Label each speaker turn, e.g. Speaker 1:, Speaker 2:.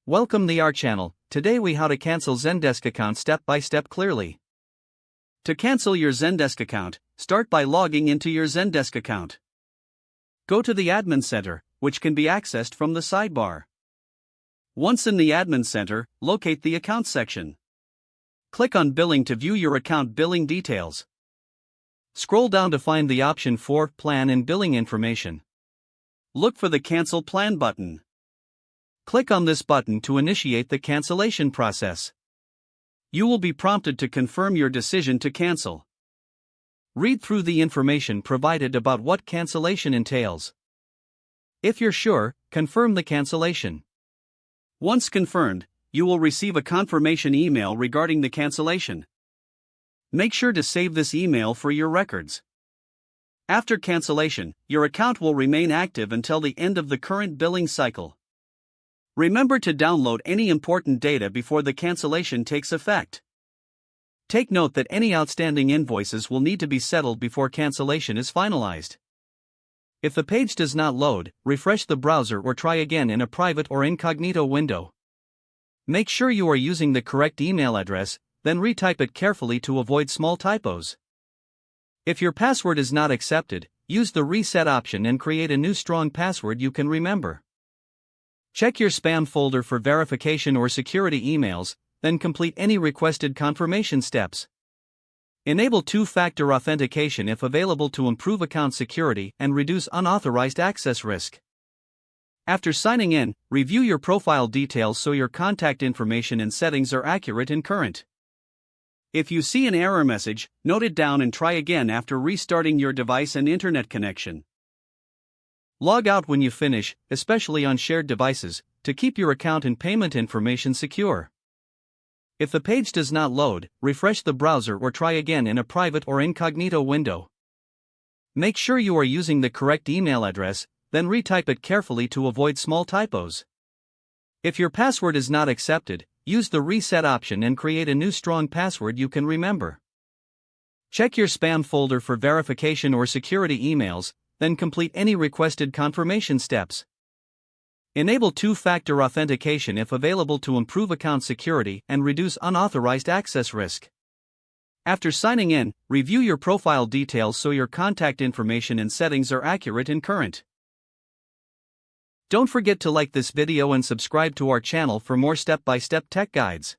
Speaker 1: Welcome to our channel. Today we how to cancel Zendesk account step by step clearly. To cancel your Zendesk account, start by logging into your Zendesk account. Go to the Admin Center, which can be accessed from the sidebar. Once in the Admin Center, locate the Account section. Click on Billing to view your account billing details. Scroll down to find the option for Plan and Billing Information. Look for the Cancel Plan button. Click on this button to initiate the cancellation process. You will be prompted to confirm your decision to cancel. Read through the information provided about what cancellation entails. If you're sure, confirm the cancellation. Once confirmed, you will receive a confirmation email regarding the cancellation. Make sure to save this email for your records. After cancellation, your account will remain active until the end of the current billing cycle. Remember to download any important data before the cancellation takes effect. Take note that any outstanding invoices will need to be settled before cancellation is finalized. If the page does not load, refresh the browser or try again in a private or incognito window. Make sure you are using the correct email address, then retype it carefully to avoid small typos. If your password is not accepted, use the reset option and create a new strong password you can remember. Check your spam folder for verification or security emails, then complete any requested confirmation steps. Enable two-factor authentication if available to improve account security and reduce unauthorized access risk. After signing in, review your profile details so your contact information and settings are accurate and current. If you see an error message, note it down and try again after restarting your device and internet connection. Log out when you finish, especially on shared devices, to keep your account and payment information secure. If the page does not load, refresh the browser or try again in a private or incognito window. Make sure you are using the correct email address, then retype it carefully to avoid small typos. If your password is not accepted, use the reset option and create a new strong password you can remember. Check your spam folder for verification or security emails, then complete any requested confirmation steps. Enable two-factor authentication if available to improve account security and reduce unauthorized access risk. After signing in, review your profile details so your contact information and settings are accurate and current. Don't forget to like this video and subscribe to our channel for more step-by-step tech guides.